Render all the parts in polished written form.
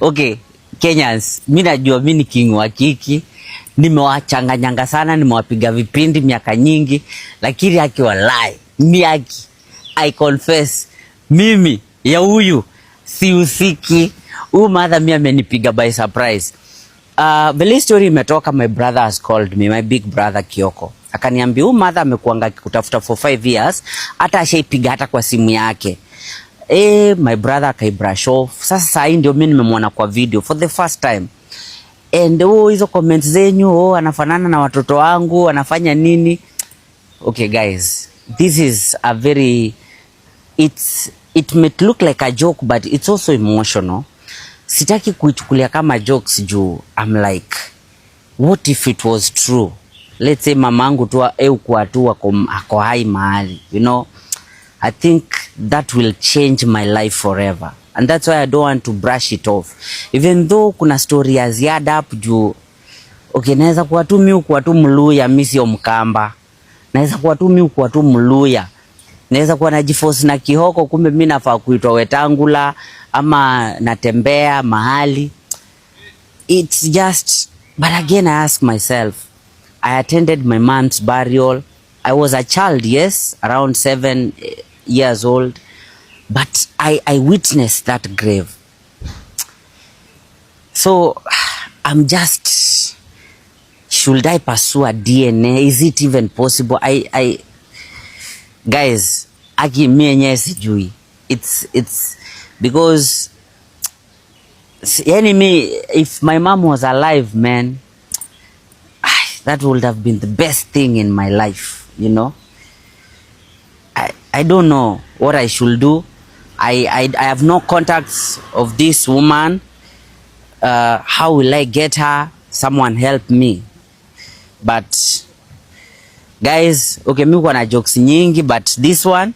Okay, Kenyans, mimi najua mimi ni king wa kiki. Nimewachanganyanga sana, nimewapiga vipindi miaka nyingi, lakini akiwa lie, miaki, I confess, mimi ya huyu siusiki. Huyu mother mimi amenipiga by surprise. The story imetoka, my brother has called me, my big brother Kioko. Akaniambia huyu mother amekuanga kutafuta for 5 years, hata ashaipiga hata kwa simu yake. My brother akaibrush off. Sasa hii ndio mimi nimemwona kwa video for the first time. And hizo comments zenyu, anafanana na watoto wangu, anafanya nini? Okay guys, this is a very, it may look like a joke but it's also emotional. Sitaki kuichukulia kama jokes juu I'm like, what if it was true? Let's say mamangu tu kwa tu ako hai mahali, you know. I think that will change my life forever. And that's why I don't want to brush it off. Even though kuna story ya ziada hapo juu. Okay, naweza kuwa tu mimi kwa tu Mluya, mimi sio Mkamba. Naweza kuwa tu mimi kwa tu Mluya. Naweza kuwa najiforce na Kihoko, kumbe mimi nafaa kuitwa Wetangula ama natembea mahali. It's just, but again I ask myself, I attended my mom's burial. I was a child, yes, around 7 years old, but I witnessed that grave. So I'm just, should I pursue a DNA? Is it even possible? Guys, aki mwenyewe sijui. It's because if my mom was alive, man, that would have been the best thing in my life, you know. I don't know what I should do. I have no contacts of this woman. How will I get her? Someone help me. But guys, okay, mimi kuna jokes nyingi, but this one,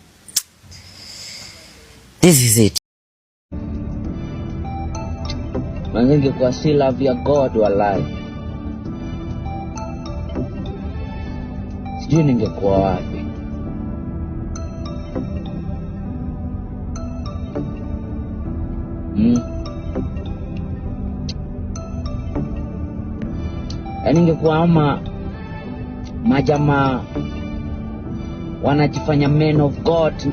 this is it. Manzingi kwa still love your God walai. Sijui ningekuwa wapi. Ningekuwa ama majamaa wanajifanya men of God.